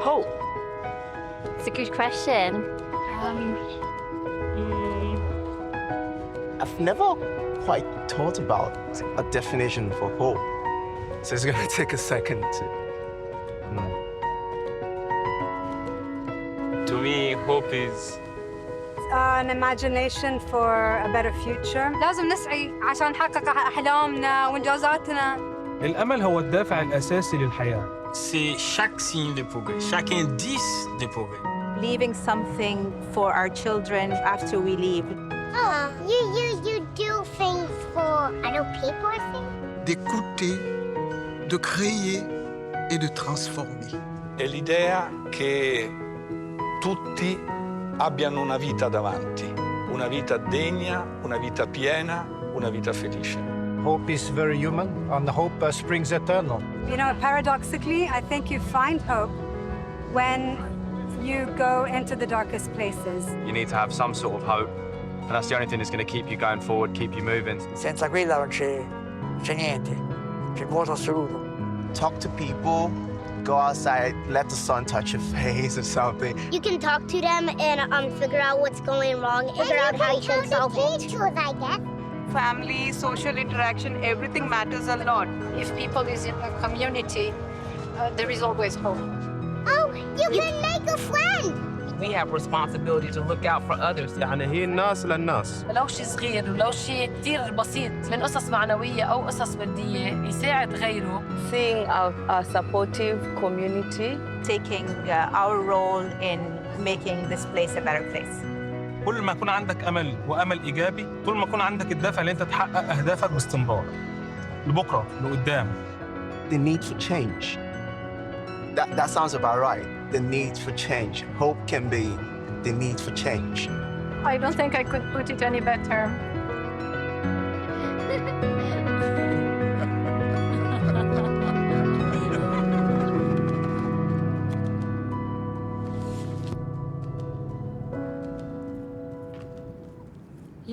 hope? It's a good question. I've never quite thought about a definition for hope. So it's going to take a second to... To me, hope is an imagination for a better future. لازم نسعى عشان نحقق أحلامنا وإنجازاتنا. الأمل هو الدافع الأساسي للحياة. c'est chaque signe de progrès, chaque indice de progrès. Leaving something for our children after we leave. Oh, you do things for other people, I think? D'écouter, de créer et de transformer. È l'idea che tutti abbiano una vita davanti, una vita degna, una vita piena, una vita felice. Hope is very human, and hope springs eternal. You know, paradoxically, I think you find hope when you go into the darkest places. You need to have some sort of hope, and that's the only thing that's going to keep you going forward, keep you moving. Senza quella non c'è niente, c'è vuoto assoluto. Talk to people, go outside, let the sun touch your face or something. You can talk to them and figure out what's going wrong, figure out how you can solve it. I guess. Family, social interaction, everything matters a lot. If people is in a community, there is always hope. Oh, you can make a friend. We have responsibility to look out for others. يعني هي الناس للناس. لو شيء صغير ولو شيء كثير بسيط من قصص معنوية أو قصص مادية يساعد غيره. Seeing a supportive community, taking our role in making this place a better place. كل ما يكون عندك أمل وأمل إيجابي، طول ما يكون عندك الدافع اللي أنت تحقق أهدافك باستمرار. لبكرة، لقدام. The need for change. That sounds about right. The need for change. Hope can be the need for change. I don't think I could put it any better.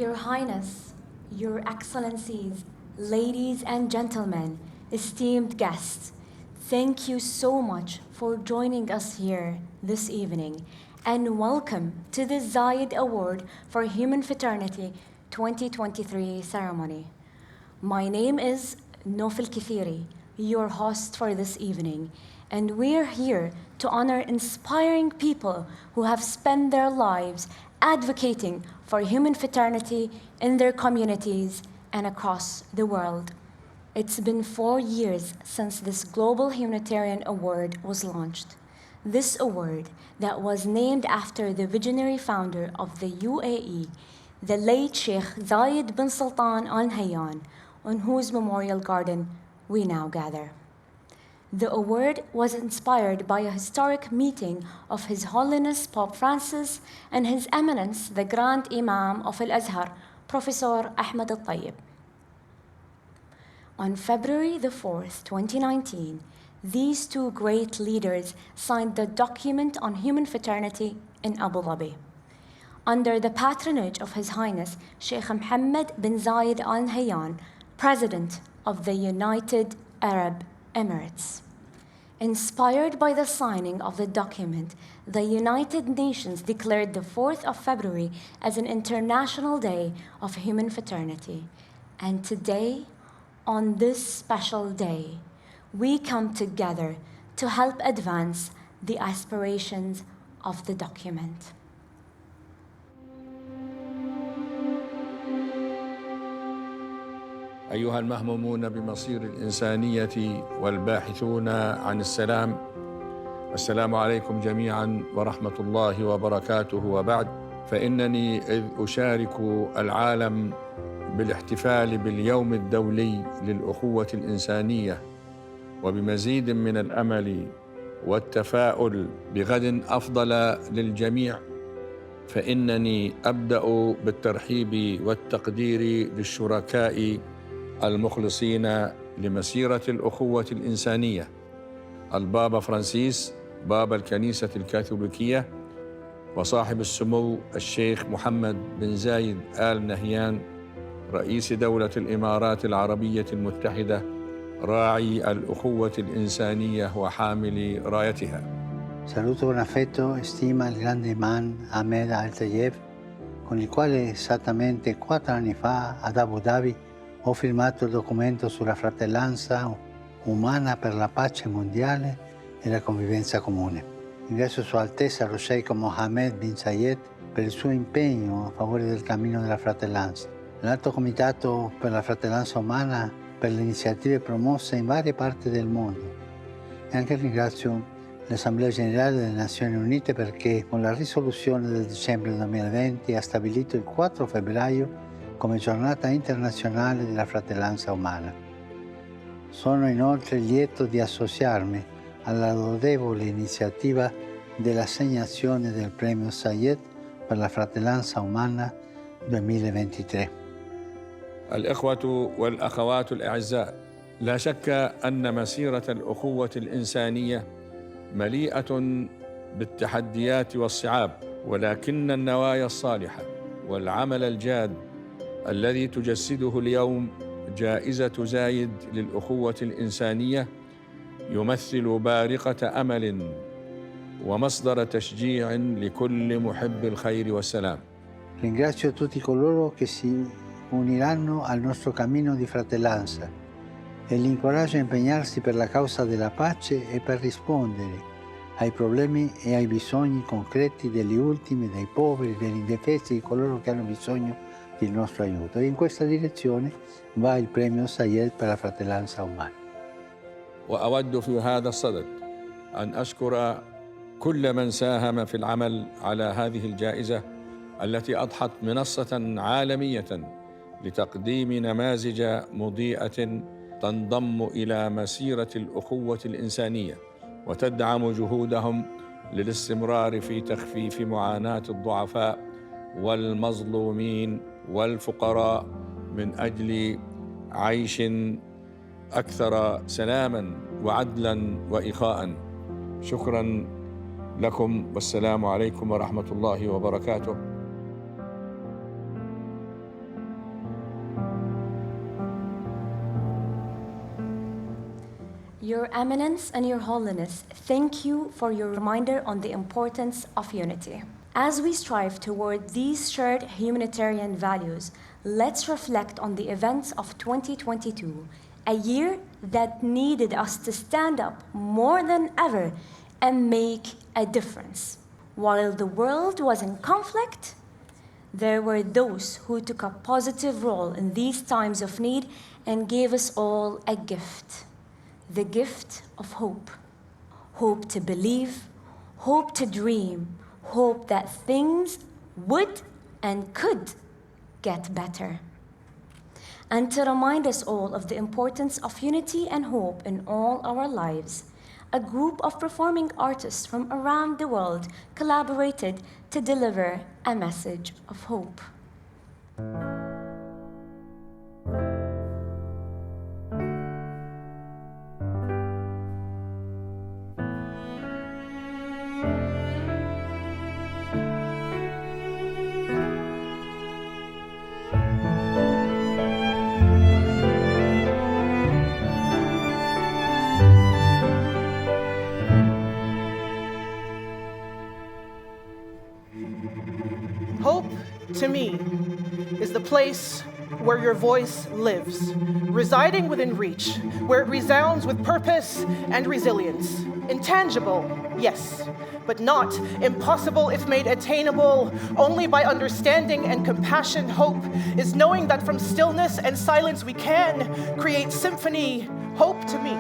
Your Highness, Your Excellencies, ladies and gentlemen, esteemed guests, thank you so much for joining us here this evening, and welcome to the Zayed Award for Human Fraternity 2023 ceremony. My name is Nofel Kithiri, your host for this evening, and we're here to honor inspiring people who have spent their lives advocating for human fraternity in their communities and across the world. It's been 4 years since this Global Humanitarian Award was launched. This award that was named after the visionary founder of the UAE, the late Sheikh Zayed bin Sultan Al Nahyan, on whose memorial garden we now gather. The award was inspired by a historic meeting of His Holiness Pope Francis and His Eminence, the Grand Imam of Al-Azhar, Professor Ahmed Al-Tayyib. On February the 4th, 2019, these two great leaders signed the document on human fraternity in Abu Dhabi. Under the patronage of His Highness Sheikh Mohammed bin Zayed Al Nahyan, President of the United Arab Emirates. Inspired by the signing of the document, the United Nations declared the 4th of February as an International Day of Human Fraternity. And today, on this special day, we come together to help advance the aspirations of the document. أيها المهمومون بمصير الإنسانية والباحثون عن السلام، السلام عليكم جميعاً ورحمة الله وبركاته. وبعد، فإنني إذ أشارك العالم بالاحتفال باليوم الدولي للأخوة الإنسانية وبمزيد من الأمل والتفاؤل بغد أفضل للجميع، فإنني أبدأ بالترحيب والتقدير للشركاء المخلصين لمسيرة الأخوة الإنسانية: البابا فرانسيس بابا الكنيسة الكاثوليكية، وصاحب السمو الشيخ محمد بن زايد آل نهيان رئيس دولة الإمارات العربية المتحدة، راعي الأخوة الإنسانية وحامل رايتها. Saluto con affetto e stima il grande imam Ahmed Al-Tayeb, con il quale esattamente 4 anni fa ad Abu Dhabi ho firmato il documento sulla fratellanza umana per la pace mondiale e la convivenza comune. Ringrazio Sua Altezza lo Sheikh Mohammed bin Zayed per il suo impegno a favore del cammino della fratellanza, l'Alto Comitato per la Fratellanza Umana per le iniziative promosse in varie parti del mondo e anche ringrazio l'Assemblea Generale delle Nazioni Unite perché con la risoluzione del dicembre 2020 ha stabilito il 4 febbraio come Giornata Internazionale della Fratellanza Umana. Sono inoltre lieto di associarmi alla lodevole iniziativa dell'assegnazione del Premio Zayed per la Fratellanza Umana 2023. الإخوة والأخوات الأعزاء، لا شك أن مسيرة الأخوة الإنسانية مليئة بالتحديات والصعاب، ولكن النوايا الصالحة والعمل الجاد الذي تجسده اليوم جائزة زايد للأخوة الإنسانية يمثل بارقة أمل ومصدر تشجيع لكل محب الخير والسلام. Ringrazio tutti coloro che si uniranno al nostro cammino di fratellanza e li incoraggio a impegnarsi per la causa della pace e per rispondere ai problemi e ai bisogni concreti degli ultimi, dei poveri, degli indifesi, di coloro che hanno bisogno del nostro aiuto. E in questa direzione va il Premio Zayed per la Fratellanza Umana. وأود في هذا الصدد أن أشكر كل من ساهم في العمل على هذه الجائزة التي أضحت منصة عالمية لتقديم نماذج مضيئة تنضم إلى مسيرة الأخوة الإنسانية وتدعم جهودهم للاستمرار في تخفيف معاناة الضعفاء والمظلومين والفقراء من أجل عيش أكثر سلاما وعدلا وإخاء. شكرا لكم والسلام عليكم ورحمة الله وبركاته. Your Eminence and Your Holiness, thank you for your reminder on the importance of unity. As we strive toward these shared humanitarian values, let's reflect on the events of 2022, a year that needed us to stand up more than ever and make a difference. While the world was in conflict, there were those who took a positive role in these times of need and gave us all a gift. The gift of hope. Hope to believe, hope to dream, hope that things would and could get better. And to remind us all of the importance of unity and hope in all our lives, a group of performing artists from around the world collaborated to deliver a message of hope. Hope, to me, is the place where your voice lives, residing within reach, where it resounds with purpose and resilience. Intangible, yes, but not impossible if made attainable only by understanding and compassion. Hope is knowing that from stillness and silence we can create symphony. Hope, to me,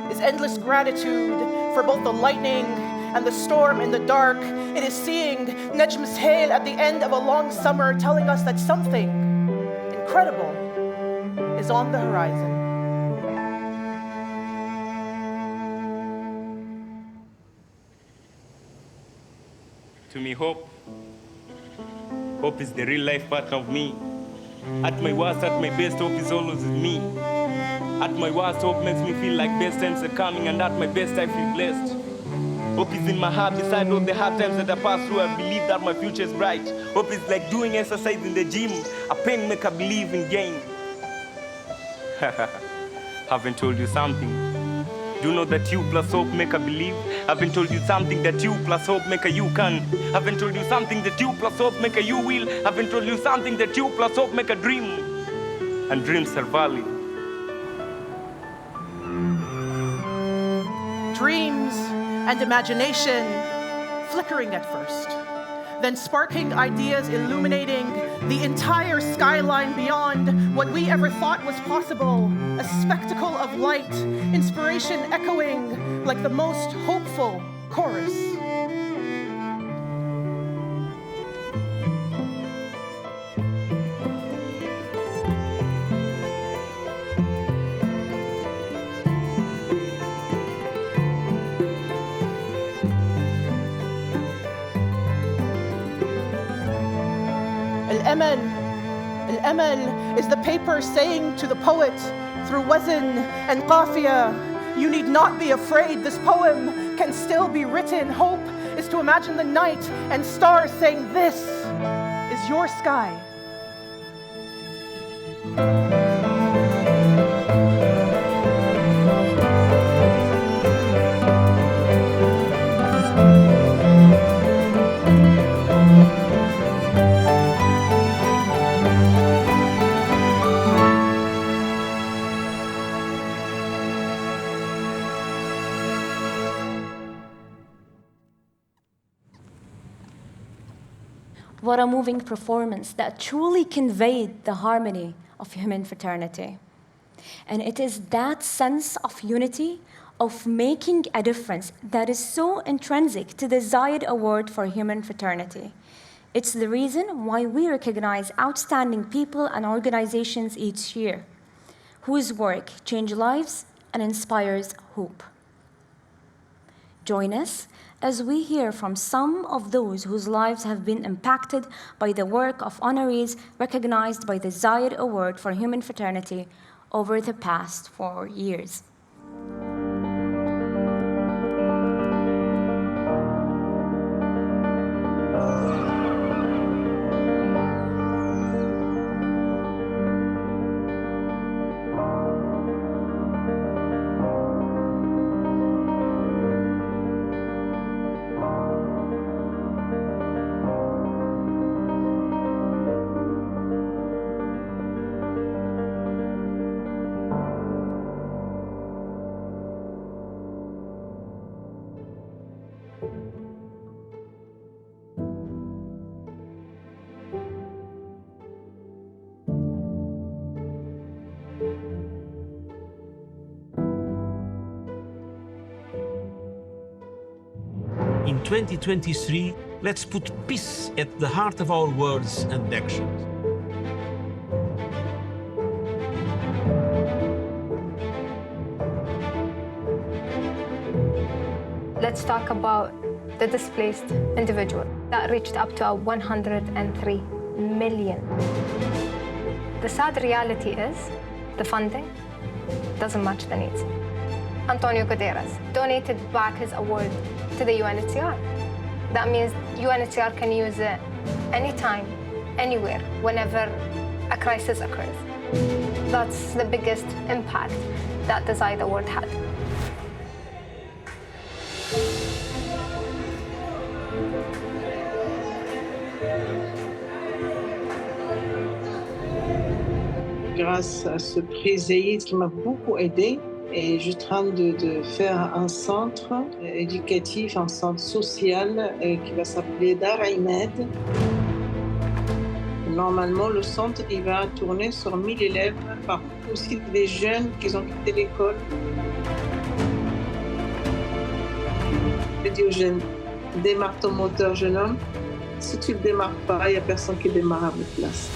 is endless gratitude for both the lightning and the storm in the dark. It is seeing Najm Sail at the end of a long summer telling us that something incredible is on the horizon. To me, hope is the real life part of me. At my worst, at my best, hope is always with me. At my worst, hope makes me feel like best times are coming, and at my best, I feel blessed. Hope is in my heart beside all the hard times that I pass through. I believe that my future is bright. Hope is like doing exercise in the gym. A pain make I believe in gain. Haven't told you something. Do you know that you plus hope make a believe? Haven't told you something that you plus hope make a you can? Haven't told you something that you plus hope make a you will? Haven't told you something that you plus hope make a dream? And dreams are valid. Dreams and imagination flickering at first, then sparking ideas illuminating the entire skyline beyond what we ever thought was possible. A spectacle of light, inspiration echoing like the most hopeful chorus. Al-Amal is the paper saying to the poet through wazn and qafiyah, you need not be afraid, this poem can still be written. Hope is to imagine the night and stars saying, this is your sky. What a moving performance that truly conveyed the harmony of human fraternity. And it is that sense of unity, of making a difference, that is so intrinsic to the Zayed Award for Human Fraternity. It's the reason why we recognize outstanding people and organizations each year, whose work changes lives and inspires hope. Join us as we hear from some of those whose lives have been impacted by the work of honorees recognized by the Zayed Award for Human Fraternity over the past 4 years. In 2023, let's put peace at the heart of our words and actions. Let's talk about the displaced individual that reached up to 103 million. The sad reality is the funding doesn't match the needs. Antonio Guterres donated back his award to the UNHCR. That means UNHCR can use it anytime, anywhere, whenever a crisis occurs. That's the biggest impact that the Zayed Award had. Grâce à ce prix Zayed qui m'a beaucoup aidée, et je suis en train de faire un centre éducatif, un centre social qui va s'appeler Dar Imed. Normalement, le centre il va tourner sur 1000 élèves, par contre aussi des jeunes qui ont quitté l'école. Je dis aux jeunes, démarre ton moteur, jeune homme. Si tu ne le démarres pas, il n'y a personne qui démarre à votre place.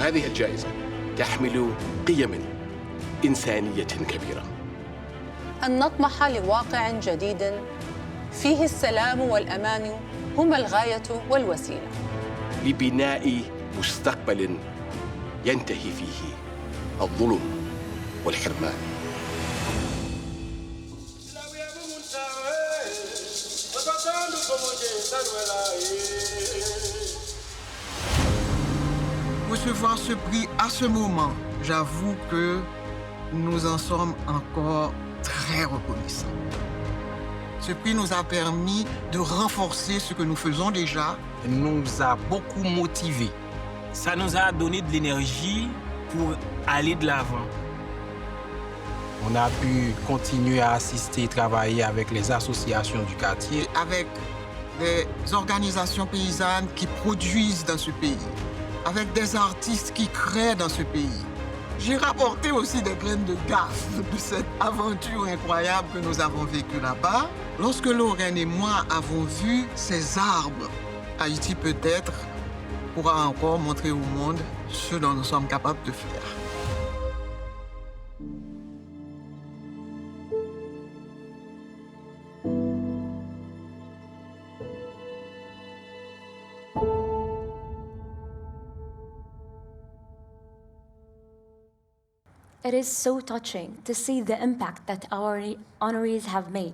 هذه الجائزة تحمل قيم إنسانية كبيرة. أن نطمح لواقع جديد فيه السلام والأمان هما الغاية والوسيلة. لبناء مستقبل ينتهي فيه الظلم والحرمان. Recevoir ce prix à ce moment, j'avoue que nous en sommes encore très reconnaissants. Ce prix nous a permis de renforcer ce que nous faisons déjà. Nous a beaucoup motivés. Ça nous a donné de l'énergie pour aller de l'avant. On a pu continuer à assister et travailler avec les associations du quartier. Avec des organisations paysannes qui produisent dans ce pays, avec des artistes qui créent dans ce pays. J'ai rapporté aussi des graines de gaffe de cette aventure incroyable que nous avons vécue là-bas. Lorsque Lorraine et moi avons vu ces arbres, Haïti peut-être pourra encore montrer au monde ce dont nous sommes capables de faire. It is so touching to see the impact that our honorees have made.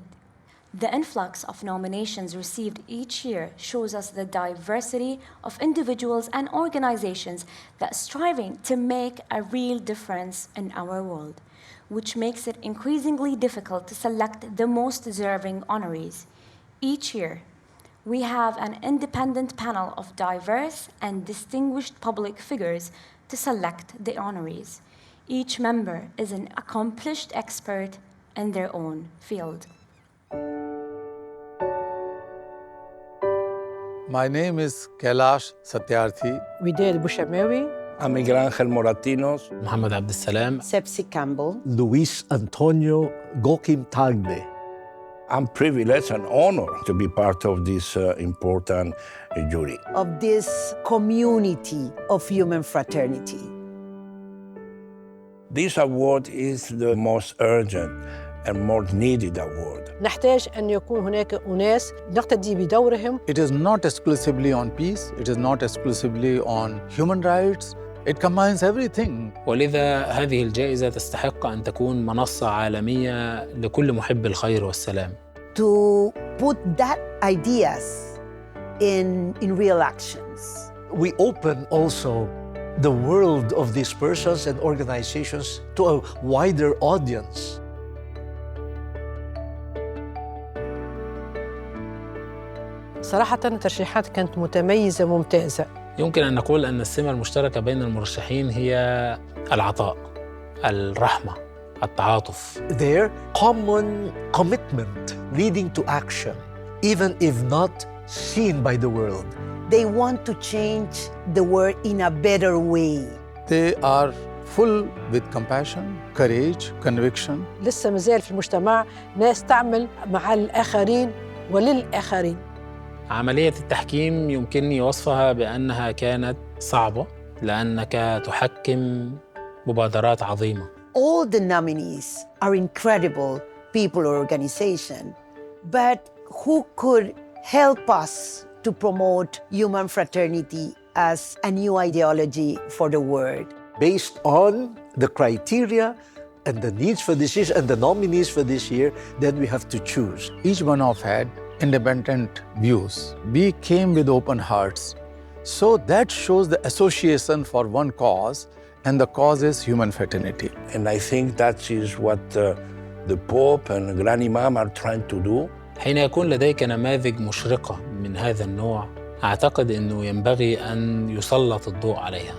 The influx of nominations received each year shows us the diversity of individuals and organizations that are striving to make a real difference in our world, which makes it increasingly difficult to select the most deserving honorees. Each year, we have an independent panel of diverse and distinguished public figures to select the honorees. Each member is an accomplished expert in their own field. My name is Kailash Satyarthi. Widel Bushamawi. I'm Miguel Angel Moratinos. Mohamed Abdessalam. Sepsi Campbell. Luis Antonio Gokim Tagle. I'm privileged and honored to be part of this important jury. Of this community of human fraternity. This award is the most urgent and most needed award. نحتاج أن يكون هناك أناس نقتدي بدورهم. It is not exclusively on peace, it is not exclusively on human rights, it combines everything. ولذا هذه الجائزة تستحق أن تكون منصة عالمية لكل محب الخير والسلام. To put that ideas in real actions. We open also the world of these persons and organizations to a wider audience. صراحة الترشيحات كانت متميزة وممتازة. يمكن أن نقول أن السمة المشتركة بين المرشحين هي العطاء، الرحمة، التعاطف. Their common commitment leading to action, even if not seen by the world. They want to change the world in a better way. They are full with compassion, courage, conviction. لسه مازال في المجتمع ناس تعمل مع الآخرين وللآخرين. عملية التحكيم يمكنني وصفها بأنها كانت صعبة لأنك تحكم مبادرات عظيمة. All the nominees are incredible people or organization, but who could help us to promote human fraternity as a new ideology for the world? Based on the criteria and the needs for this year and the nominees for this year, then we have to choose. Each one of had independent views. We came with open hearts. So that shows the association for one cause, and the cause is human fraternity. And I think that is what the Pope and Grand Imam are trying to do. حين يكون لديك نماذج مشرقة من هذا النوع، أعتقد أنه ينبغي أن يسلط الضوء عليها.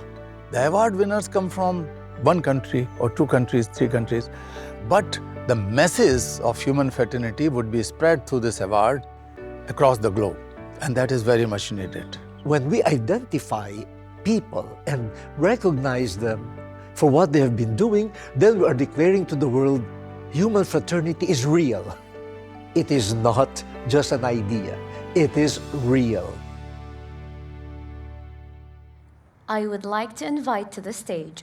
The award winners come from one country or two countries, three countries, but the message of human fraternity would be spread through this award across the globe, and that is very much needed. When we identify people and recognize them for what they have been doing, then we are declaring to the world, human fraternity is real. It is not just an idea, it is real. I would like to invite to the stage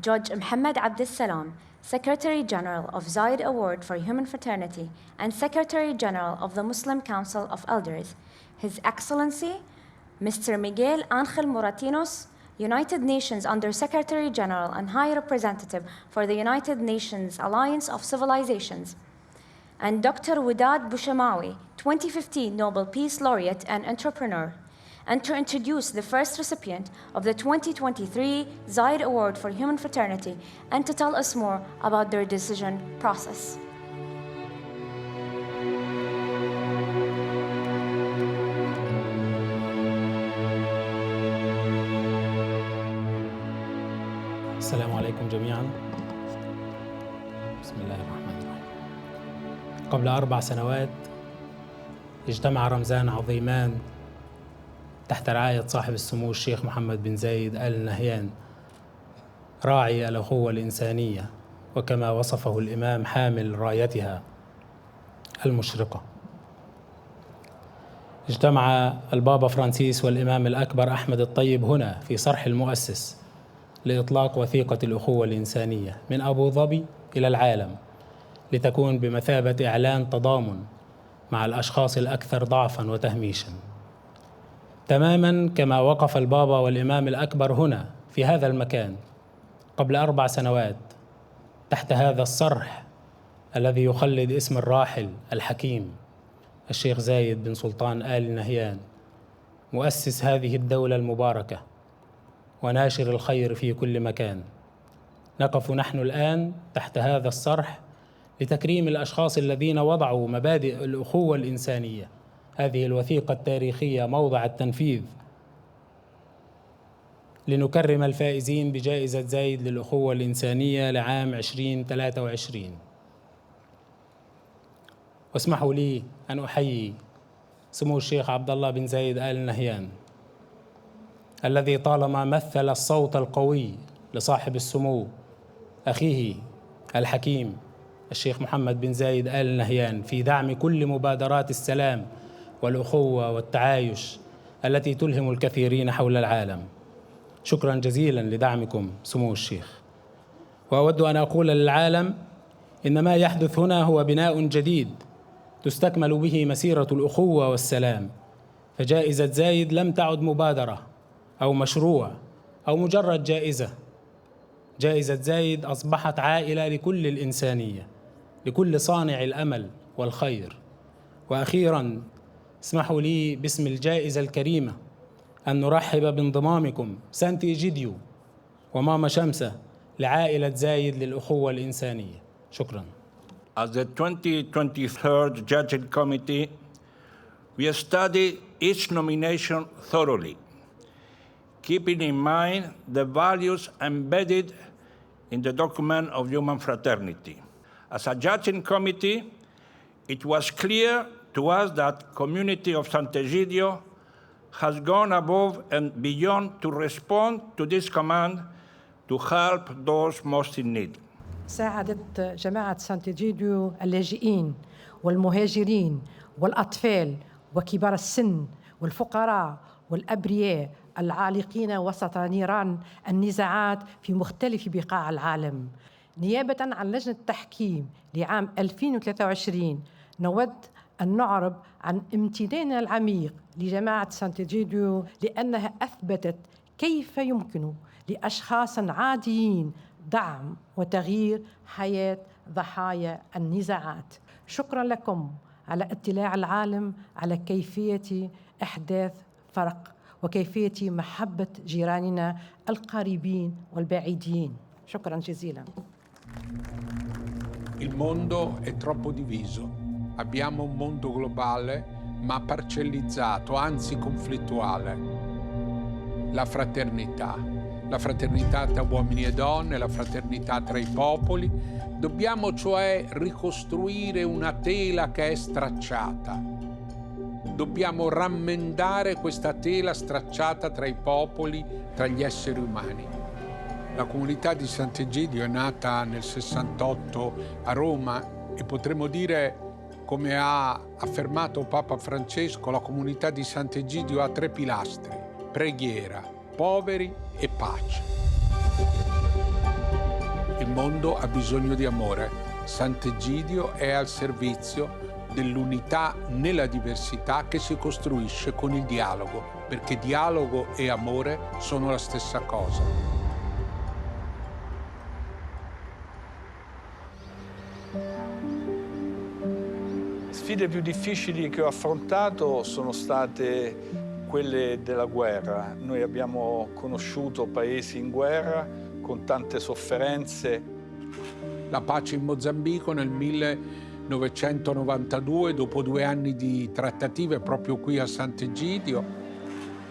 Judge Mohamed Abdessalam, Secretary General of Zayed Award for Human Fraternity and Secretary General of the Muslim Council of Elders, His Excellency, Mr. Miguel Angel Moratinos, United Nations Under Secretary General and High Representative for the United Nations Alliance of Civilizations, and Dr. Widad Bouchamawi, 2015 Nobel Peace Laureate and entrepreneur, and to introduce the first recipient of the 2023 Zayed Award for Human Fraternity, and to tell us more about their decision process. السلام عليكم جميعا. بسم الله الرحمن الرحيم. قبل 4 سنوات اجتمع رمزان عظيمان تحت رعاية صاحب السمو الشيخ محمد بن زايد آل نهيان، راعي الأخوة الإنسانية وكما وصفه الإمام حامل رايتها المشرقة. اجتمع البابا فرانسيس والإمام الأكبر أحمد الطيب هنا في صرح المؤسس لإطلاق وثيقة الأخوة الإنسانية من أبو ظبي إلى العالم، لتكون بمثابة إعلان تضامن مع الأشخاص الأكثر ضعفاً وتهميشاً، تماماً كما وقف البابا والإمام الأكبر هنا في هذا المكان قبل 4 سنوات تحت هذا الصرح الذي يخلد اسم الراحل الحكيم الشيخ زايد بن سلطان آل نهيان، مؤسس هذه الدولة المباركة وناشر الخير في كل مكان. نقف نحن الآن تحت هذا الصرح لتكريم الأشخاص الذين وضعوا مبادئ الأخوة الإنسانية، هذه الوثيقة التاريخية موضع التنفيذ، لنكرم الفائزين بجائزة زايد للأخوة الإنسانية لعام 2023. واسمحوا لي أن أحيي سمو الشيخ عبد الله بن زايد آل نهيان الذي طالما مثل الصوت القوي لصاحب السمو أخيه الحكيم الشيخ محمد بن زايد آل نهيان في دعم كل مبادرات السلام والأخوة والتعايش التي تلهم الكثيرين حول العالم. شكرا جزيلا لدعمكم سمو الشيخ. وأود أن أقول للعالم إن ما يحدث هنا هو بناء جديد تستكمل به مسيرة الأخوة والسلام، فجائزة زايد لم تعد مبادرة أو مشروع أو مجرد جائزة. جائزة زايد أصبحت عائلة لكل الإنسانية، لكل صانع الأمل والخير. وأخيراً اسمحوا لي باسم الجائزة الكريمة أن نرحب بانضمامكم سانت'Egidio وماما شمسة لعائلة زايد للأخوة الإنسانية. شكراً. As the 2023 Judging Committee, we study each nomination thoroughly, keeping in mind the values embedded in the document of human fraternity. As a judging committee, it was clear to us that Community of Sant'Egidio has gone above and beyond to respond to this command to help those most in need. ساعدت جماعة سانت'Egidio اللاجئين والمهاجرين والأطفال وكبار السن والفقراء والأبرياء العالقين وسط نيران النزاعات في مختلف بقاع العالم. نيابة عن لجنة التحكيم لعام 2023 نود أن نعرب عن امتناننا العميق لجماعة سانت'Egidio لأنها أثبتت كيف يمكن لأشخاص عاديين دعم وتغيير حياة ضحايا النزاعات. شكرا لكم على اطلاع العالم على كيفية إحداث فرق وكيفية محبة جيراننا القريبين والبعيدين. شكرا جزيلا. Il mondo è troppo diviso. Abbiamo un mondo globale ma parcellizzato, anzi conflittuale. La fraternità tra uomini e donne, la fraternità tra i popoli. Dobbiamo cioè ricostruire una tela che è stracciata. Dobbiamo rammendare questa tela stracciata tra i popoli, tra gli esseri umani. La comunità di Sant'Egidio è nata nel 68 a Roma e potremmo dire, come ha affermato Papa Francesco, la comunità di Sant'Egidio ha 3 pilastri: preghiera, poveri e pace. Il mondo ha bisogno di amore. Sant'Egidio è al servizio dell'unità nella diversità che si costruisce con il dialogo, perché dialogo e amore sono la stessa cosa. Sfide più difficili che ho affrontato sono state quelle della guerra. Noi abbiamo conosciuto paesi in guerra con tante sofferenze. La pace in Mozambico nel 1992, dopo 2 anni di trattative proprio qui a Sant'Egidio,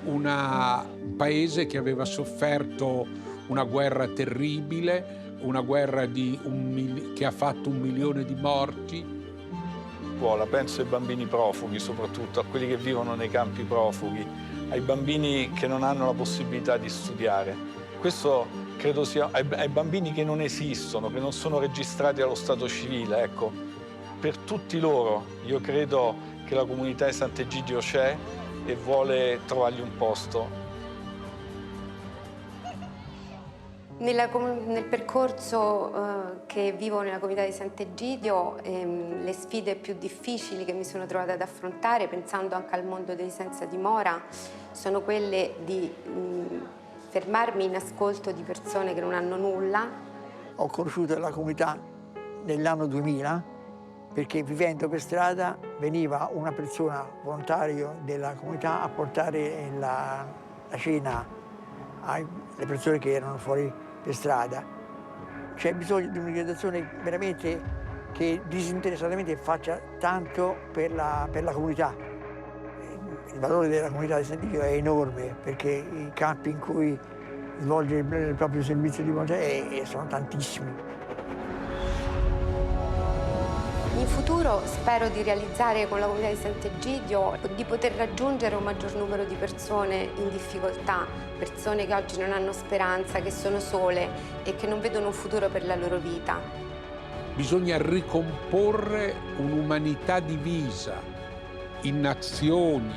un paese che aveva sofferto una guerra terribile, una guerra che ha fatto 1 milione di morti. Penso ai bambini profughi, soprattutto a quelli che vivono nei campi profughi, ai bambini che non hanno la possibilità di studiare. Questo credo sia ai bambini che non esistono, che non sono registrati allo stato civile. Ecco, per tutti loro io credo che la comunità di Sant'Egidio c'è e vuole trovargli un posto. Nel percorso che vivo nella comunità di Sant'Egidio, le sfide più difficili che mi sono trovata ad affrontare, pensando anche al mondo dei senza dimora, sono quelle di fermarmi in ascolto di persone che non hanno nulla. Ho conosciuto la comunità nell'anno 2000 perché vivendo per strada veniva una persona volontario della comunità a portare la cena alle persone che erano fuori per strada. C'è bisogno di un'organizzazione veramente che disinteressatamente faccia tanto per la comunità. Il valore della comunità di Sant'Egidio è enorme perché i campi in cui svolge il proprio servizio di volontariato sono tantissimi. In futuro spero di realizzare con la comunità di Sant'Egidio di poter raggiungere un maggior numero di persone in difficoltà, persone che oggi non hanno speranza, che sono sole e che non vedono un futuro per la loro vita. Bisogna ricomporre un'umanità divisa in nazioni,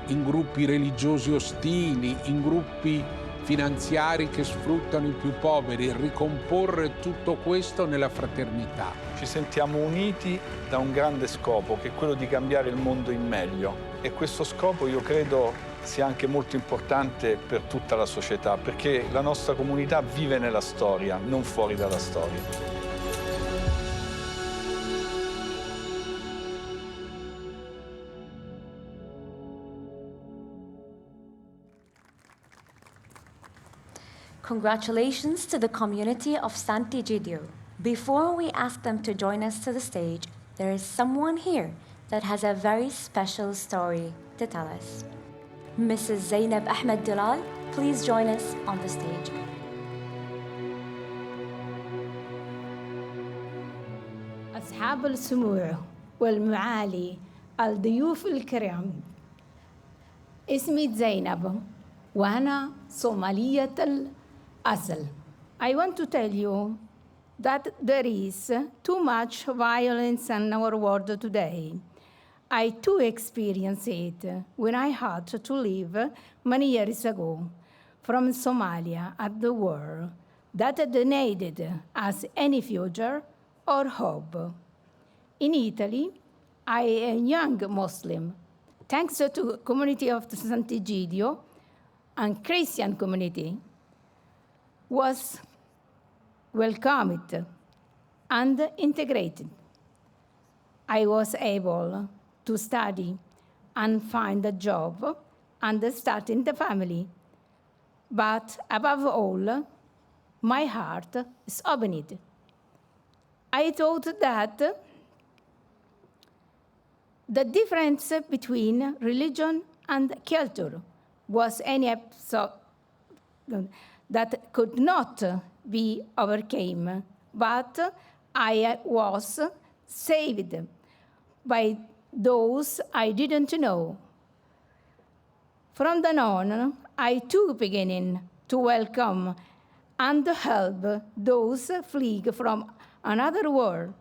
in gruppi religiosi ostili, in gruppi finanziari che sfruttano i più poveri, ricomporre tutto questo nella fraternità. Ci sentiamo uniti da un grande scopo, che è quello di cambiare il mondo in meglio. E questo scopo io credo sia anche molto importante per tutta la società, perché la nostra comunità vive nella storia, non fuori dalla storia. Congratulations to the community of Sant'Egidio. Before we ask them to join us to the stage, there is someone here that has a very special story to tell us. Mrs. Zainab Ahmed Dalal, please join us on the stage. أصحاب السمو والمعالي الضيوف الكرام، اسمي زينب وأنا صومالية الأصل. I want to tell you that there is too much violence in our world today. I too experienced it when I had to leave many years ago from Somalia at the war that denied us any future or hope. In Italy, I am a young Muslim. Thanks to the community of Sant'Egidio and Christian community, was welcomed and integrated. I was able to study and find a job and start in the family. But above all, my heart is opened. I thought that the difference between religion and culture was any episode that could not be overcome, but I was saved by those I didn't know. From then on, I too began to welcome and help those fleeing from another world.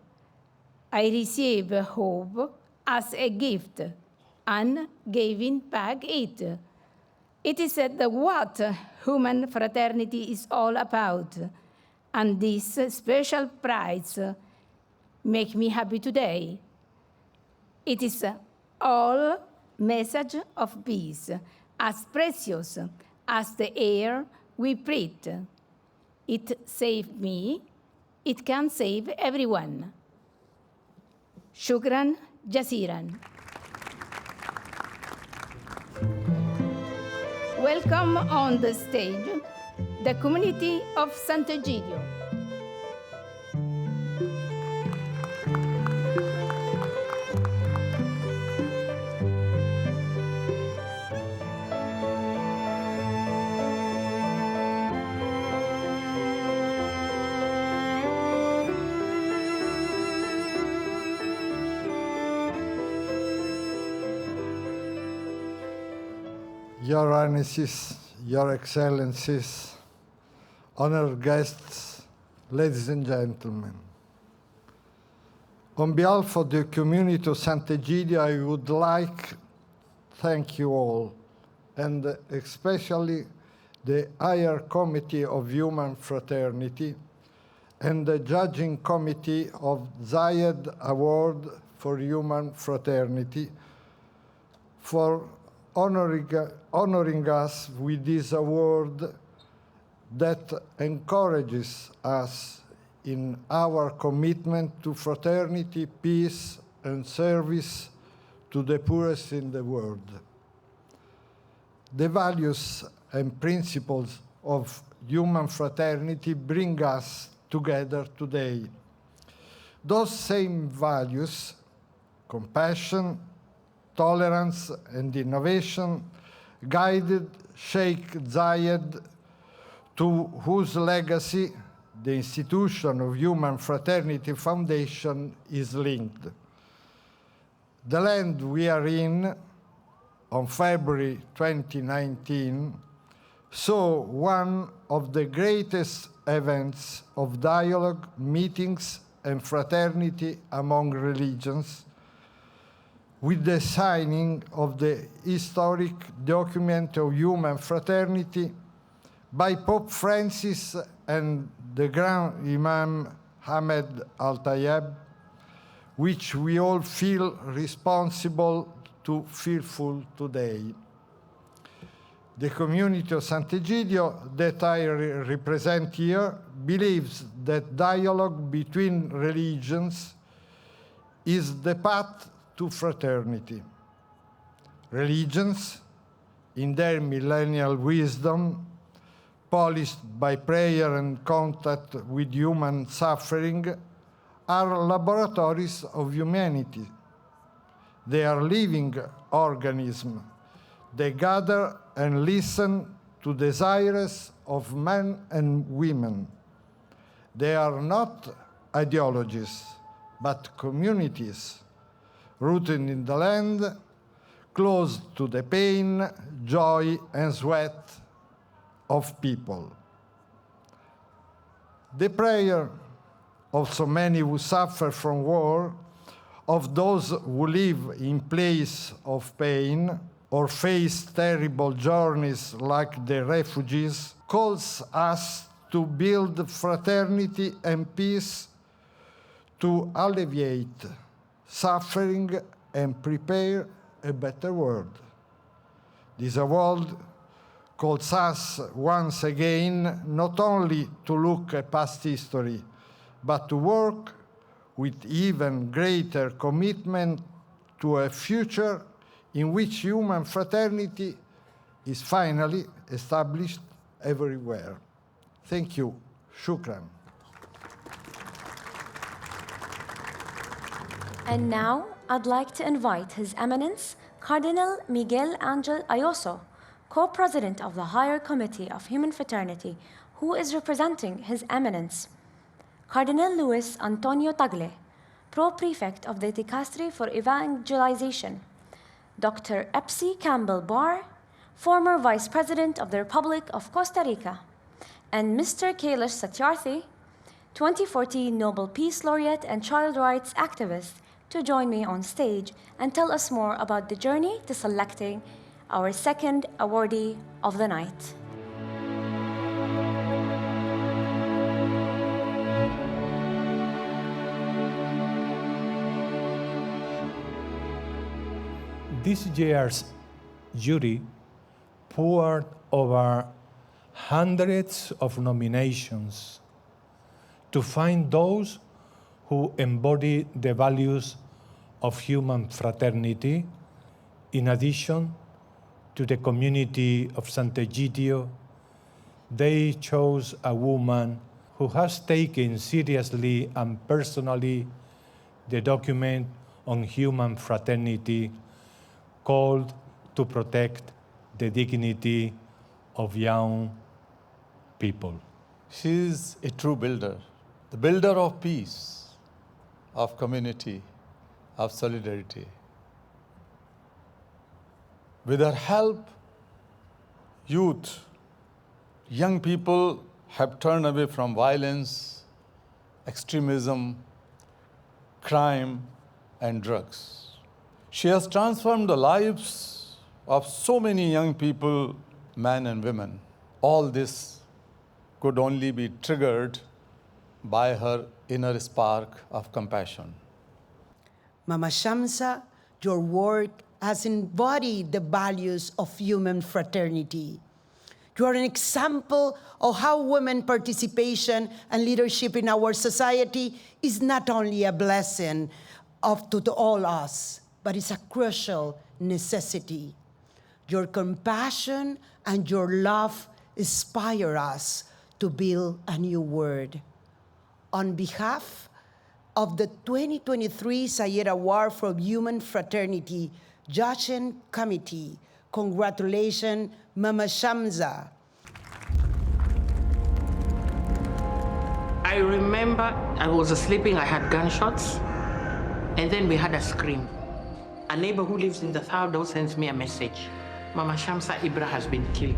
I receive hope as a gift and giving back it. It is what human fraternity is all about, and this special prize makes me happy today. It is all message of peace, as precious as the air we breathe. It saved me. It can save everyone. Shukran jaziran. Welcome on the stage, the community of Sant'Egidio. Your Highnesses, Your Excellencies, honored guests, ladies and gentlemen. On behalf of the community of Sant'Egidio, I would like to thank you all, and especially the Higher Committee of Human Fraternity and the Judging Committee of Zayed Award for Human Fraternity for honoring us with this award that encourages us in our commitment to fraternity, peace, and service to the poorest in the world. The values and principles of human fraternity bring us together today. Those same values, compassion, tolerance, and innovation, guided Sheikh Zayed, to whose legacy the institution of Human Fraternity Foundation is linked. The land we are in, on February 2019, saw one of the greatest events of dialogue, meetings, and fraternity among religions, with the signing of the historic document of human fraternity by Pope Francis and the Grand Imam Ahmed Al-Tayeb, which we all feel responsible to fulfill today. The community of Sant'Egidio that I represent here believes that dialogue between religions is the path to fraternity. Religions, in their millennial wisdom, policed by prayer and contact with human suffering, are laboratories of humanity. They are living organisms. They gather and listen to desires of men and women. They are not ideologies, but communities, rooted in the land, close to the pain, joy, and sweat of people. The prayer of so many who suffer from war, of those who live in place of pain or face terrible journeys like the refugees, calls us to build fraternity and peace, to alleviate suffering and prepare a better world. This world calls us once again not only to look at past history, but to work with even greater commitment to a future in which human fraternity is finally established everywhere. Thank you. Shukran. And now, I'd like to invite His Eminence, Cardinal Miguel Angel Ayoso, Co-President of the Higher Committee of Human Fraternity, who is representing His Eminence, Cardinal Luis Antonio Tagle, Pro-Prefect of the Dicastery for Evangelization, Dr. Epsi Campbell Barr, former Vice President of the Republic of Costa Rica, and Mr. Kailash Satyarthi, 2014 Nobel Peace Laureate and child rights activist, to join me on stage and tell us more about the journey to selecting our second awardee of the night. This year's jury poured over hundreds of nominations to find those who embody the values of human fraternity, in addition to the community of Sant'Egidio. They chose a woman who has taken seriously and personally the document on human fraternity, called to protect the dignity of young people. She is a true builder, the builder of peace, of community, of solidarity. With her help, youth, young people have turned away from violence, extremism, crime, and drugs. She has transformed the lives of so many young people, men and women. All this could only be triggered by her inner spark of compassion. Mama Shamsa, your work has embodied the values of human fraternity. You are an example of how women participation and leadership in our society is not only a blessing to all us, but it's a crucial necessity. Your compassion and your love inspire us to build a new world. On behalf of the 2023 Zayed Award for Human Fraternity Judging Committee, congratulations, Mama Shamsa. I remember I was sleeping, I had gunshots, and then we had a scream. A neighbor who lives in the third house sends me a message. Mama Shamsa Ibra has been killed.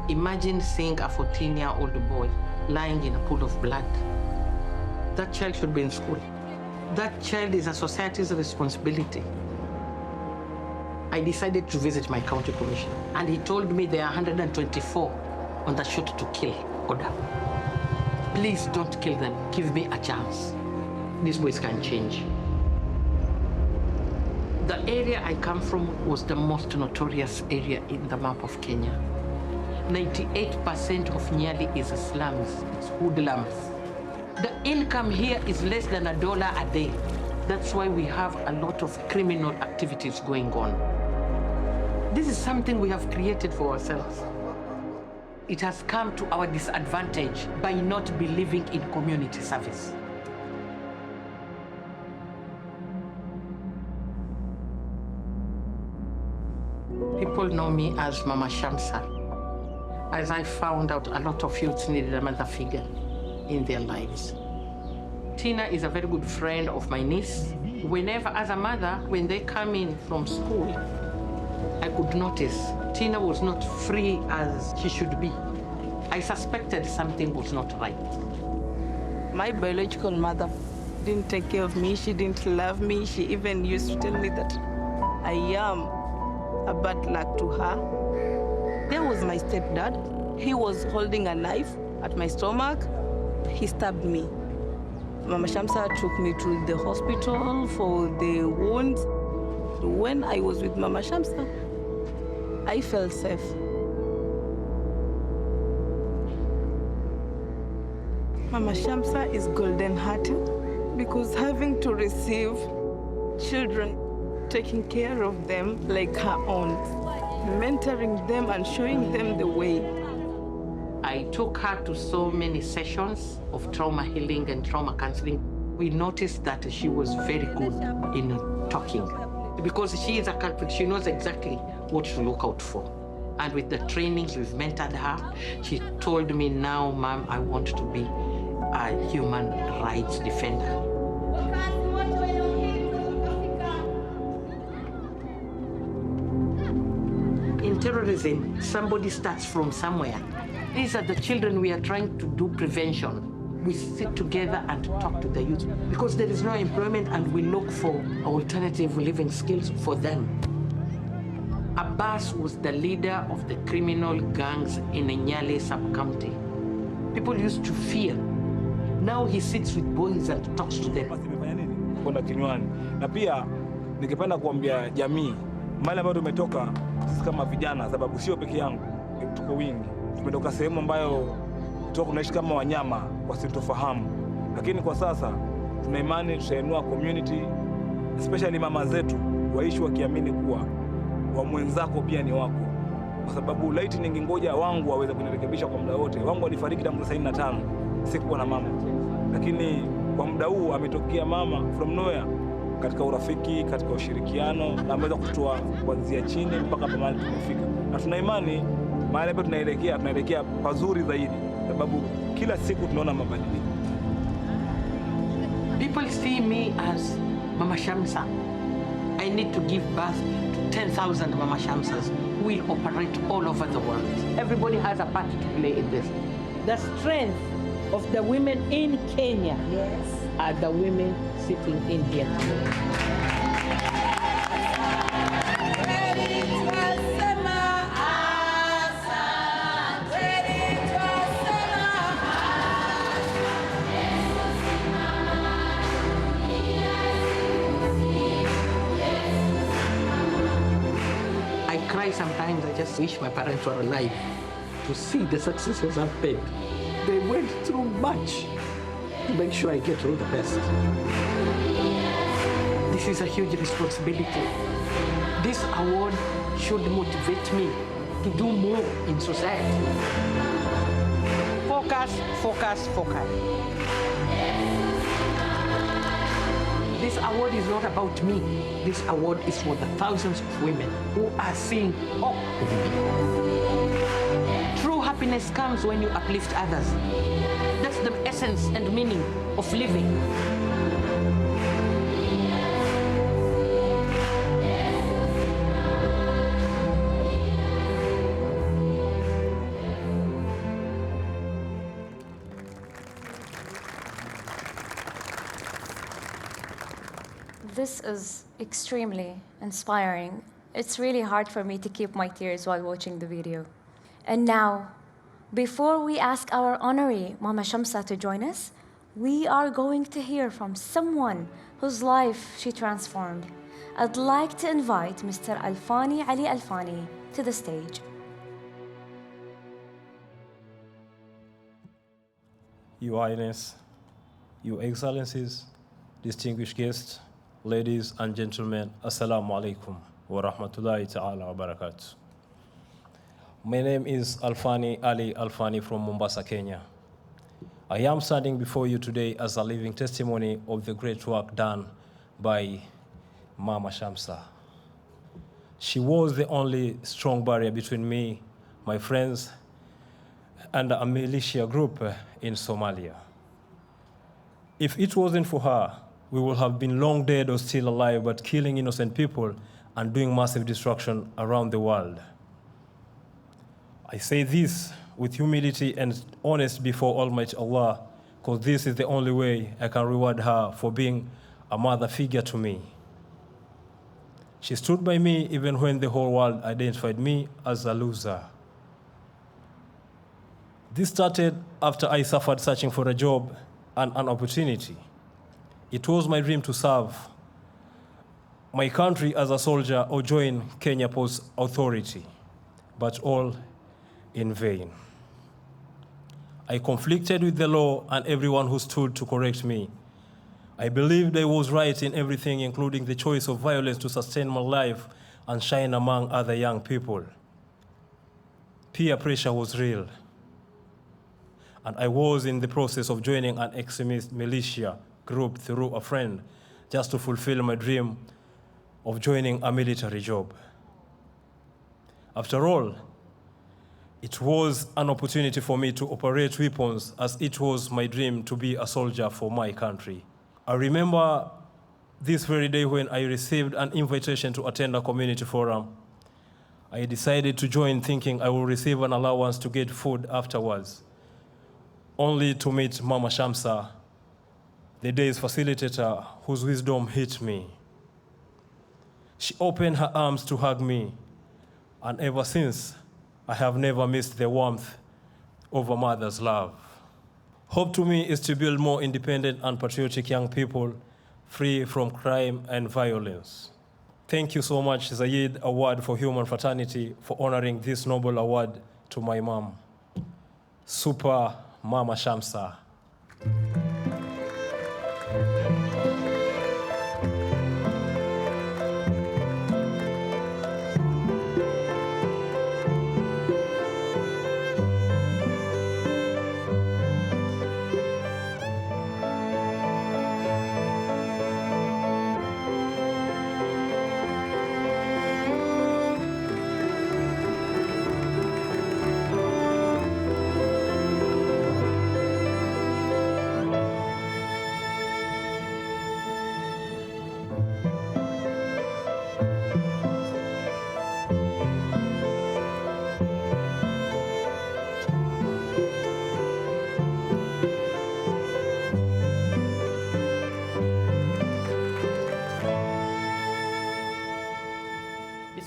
Imagine seeing a 14-year-old boy lying in a pool of blood. That child should be in school. That child is a society's responsibility. I decided to visit my county commissioner, and he told me there are 124 on the shoot to kill order. Please don't kill them. Give me a chance. These boys can change. The area I come from was the most notorious area in the map of Kenya. 98% of Nyali is slums, it's hoodlums. The income here is less than $1 a day. That's why we have a lot of criminal activities going on. This is something we have created for ourselves. It has come to our disadvantage by not believing in community service. People know me as Mama Shamsa. As I found out, a lot of youths needed a mother figure in their lives. Tina is a very good friend of my niece. Whenever, as a mother, when they come in from school, I could notice Tina was not free as she should be. I suspected something was not right. My biological mother didn't take care of me. She didn't love me. She even used to tell me that I am a bad luck to her. There was my stepdad. He was holding a knife at my stomach. He stabbed me. Mama Shamsa took me to the hospital for the wounds. When I was with Mama Shamsa, I felt safe. Mama Shamsa is golden-hearted because having to receive children, taking care of them like her own, mentoring them and showing them the way. I took her to so many sessions of trauma healing and trauma counseling. We noticed that she was very good in talking. Because she is a culprit, she knows exactly what to look out for. And with the trainings we've mentored her, she told me, now, Mom, I want to be a human rights defender. In terrorism, somebody starts from somewhere. These are the children we are trying to do prevention. We sit together and talk to the youth because there is no employment and we look for alternative living skills for them. Abbas was the leader of the criminal gangs in Nyali sub-county. People used to fear. Now he sits with boys and talks to them. kwenda kinywani. Na pia ningependa kuambia jamii mahali ambayo tumetoka sisi kama vijana, sababu sio peke yangu, tuko wingi. Tumetoka sehemu ambayo tunaishi kama wanyama wasintofahamu, lakini kwa sasa tuna imani tutainua community, especially mama zetu waishi wakiamini kuwa wa mwenzako pia ni wako, kwa sababu laiti ningengoja wangu aweze kunirekebisha kwa muda wote. Wangu alifariki tangu 95, sikuwa na mama, lakini kwa muda huu ametokea mama from nowhere, katika urafiki, katika ushirikiano, na ameweza kutoa kuanzia chini mpaka mahali tumefika, na tuna imani mahali ambapo tunaelekea pazuri zaidi, sababu kila siku tunaona mabadiliko. People see me as Mama Shamsa. I need to give birth to 10,000 Mama Shamsas who will operate all over the world. Everybody has a part to play in this. The strength of the women in Kenya are the women sitting in here today. Sometimes I just wish my parents were alive to see the successes I've made. They went through much to make sure I get all the best. This is a huge responsibility. This award should motivate me to do more in society. Focus, focus, focus. This award is not about me. This award is for the thousands of women who are seeing hope. True happiness comes when you uplift others. That's the essence and meaning of living. This is extremely inspiring. It's really hard for me to keep my tears while watching the video. And now, before we ask our honoree, Mama Shamsa, to join us, we are going to hear from someone whose life she transformed. I'd like to invite Mr. Alfani Ali Alfani to the stage. Your Highness, Your Excellencies, distinguished guests, ladies and gentlemen, Assalamu alaikum wa rahmatullahi ta'ala wa barakatuh. My name is Alfani Ali Alfani from Mombasa, Kenya. I am standing before you today as a living testimony of the great work done by Mama Shamsa. She was the only strong barrier between me, my friends, and a militia group in Somalia. If it wasn't for her, we would have been long dead or still alive, but killing innocent people and doing massive destruction around the world. I say this with humility and honest before Almighty Allah, because this is the only way I can reward her for being a mother figure to me. She stood by me even when the whole world identified me as a loser. This started after I suffered searching for a job and an opportunity. It was my dream to serve my country as a soldier or join Kenya Post Authority, but all in vain. I conflicted with the law and everyone who stood to correct me. I believed I was right in everything, including the choice of violence to sustain my life and shine among other young people. Peer pressure was real, and I was in the process of joining an extremist militia group through a friend just to fulfill my dream of joining a military job. After all, it was an opportunity for me to operate weapons, as it was my dream to be a soldier for my country. I remember this very day when I received an invitation to attend a community forum. I decided to join thinking I will receive an allowance to get food afterwards, only to meet Mama Shamsa, the day's facilitator, whose wisdom hit me. She opened her arms to hug me, and ever since, I have never missed the warmth of a mother's love. Hope to me is to build more independent and patriotic young people free from crime and violence. Thank you so much, Zayed Award for Human Fraternity, for honoring this noble award to my mom, Super Mama Shamsa.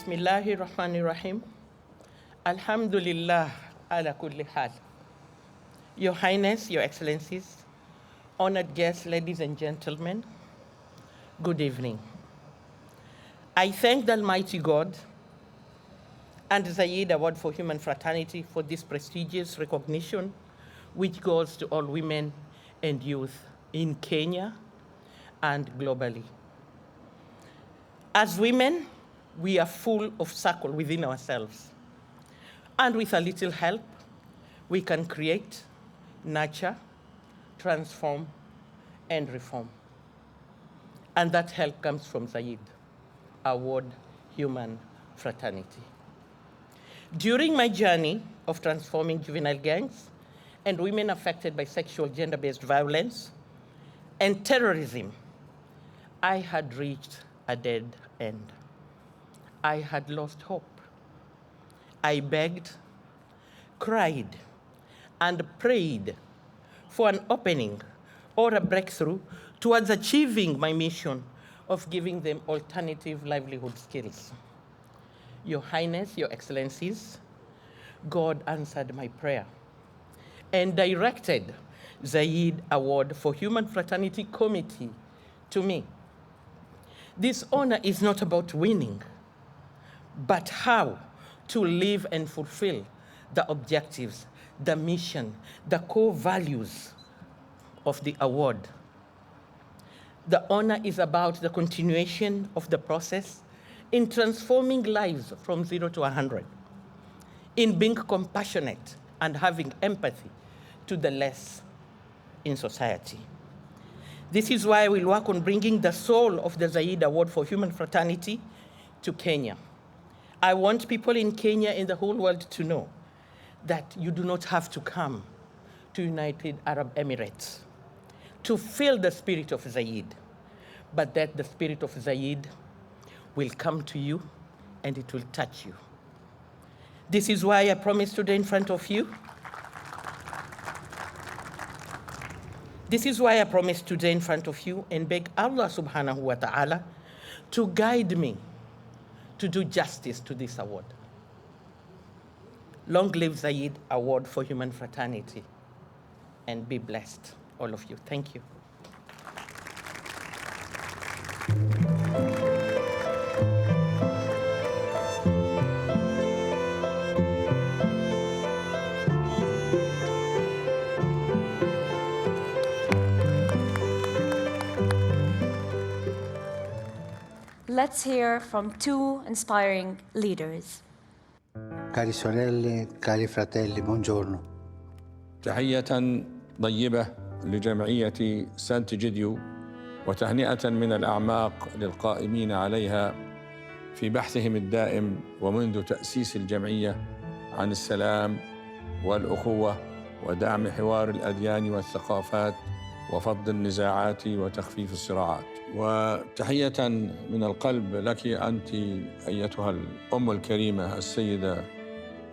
Bismillahirrahmanirrahim. Alhamdulillah ala kulli hal. Your Highness, Your Excellencies, honored guests, ladies and gentlemen, good evening. I thank the Almighty God and the Zayed Award for Human Fraternity for this prestigious recognition which goes to all women and youth in Kenya and globally. As women, we are full of circle within ourselves. And with a little help, we can create, nurture, transform, and reform. And that help comes from Zayed Award Human Fraternity. During my journey of transforming juvenile gangs and women affected by sexual gender-based violence and terrorism, I had reached a dead end. I had lost hope. I begged, cried, and prayed for an opening or a breakthrough towards achieving my mission of giving them alternative livelihood skills. Your Highness, Your Excellencies, God answered my prayer and directed Zayed Award for Human Fraternity Committee to me. This honor is not about winning, but how to live and fulfill the objectives, the mission, the core values of the award. The honor is about the continuation of the process in transforming lives from 0 to 100, in being compassionate and having empathy to the less in society. This is why I will work on bringing the soul of the Zayed Award for Human Fraternity to Kenya. I want people in Kenya and the whole world to know that you do not have to come to United Arab Emirates to feel the spirit of Zayed, but that the spirit of Zayed will come to you and it will touch you. This is why I promise today in front of you. This is why I promise today in front of you and beg Allah subhanahu wa ta'ala to guide me to do justice to this award. Long live Zayed Award for Human Fraternity, and be blessed, all of you. Thank you. Let's hear from two inspiring leaders. Cari sorelle, cari fratelli, buongiorno. تحية طيبة لجمعية سانتيجيديو وتهنئة من الأعماق للقائمين عليها في بحثهم الدائم ومنذ تأسيس الجمعية عن السلام والأخوة ودعم حوار الأديان والثقافات وفض النزاعات وتخفيف الصراعات. وتحية من القلب لك أنت أيتها الأم الكريمة السيدة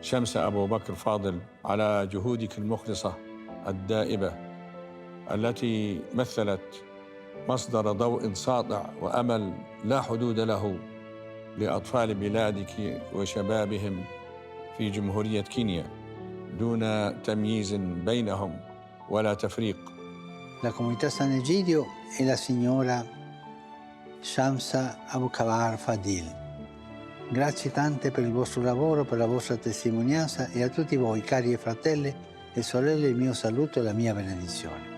شمسة أبوبكر فاضل على جهودك المخلصة الدائبة التي مثلت مصدر ضوء ساطع وأمل لا حدود له لأطفال بلادك وشبابهم في جمهورية كينيا دون تمييز بينهم ولا تفريق. La Comunità Sant'Egidio e la signora Shamsa Abubakar Fadhil. Grazie tante per il vostro lavoro, per la vostra testimonianza e a tutti voi, cari fratelli e sorelle, il mio saluto e la mia benedizione.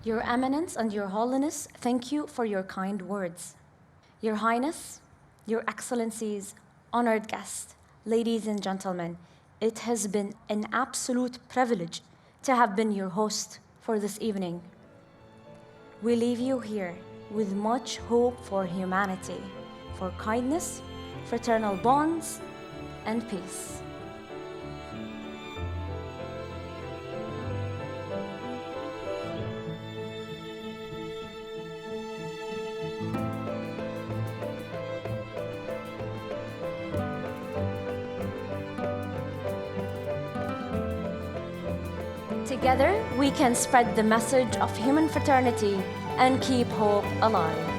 Your Eminence and Your Holiness, thank you for your kind words. Your Highness, Your Excellencies, honored guests, ladies and gentlemen, it has been an absolute privilege to have been your host for this evening. We leave you here with much hope for humanity, for kindness, fraternal bonds, and peace. Together, we can spread the message of human fraternity and keep hope alive.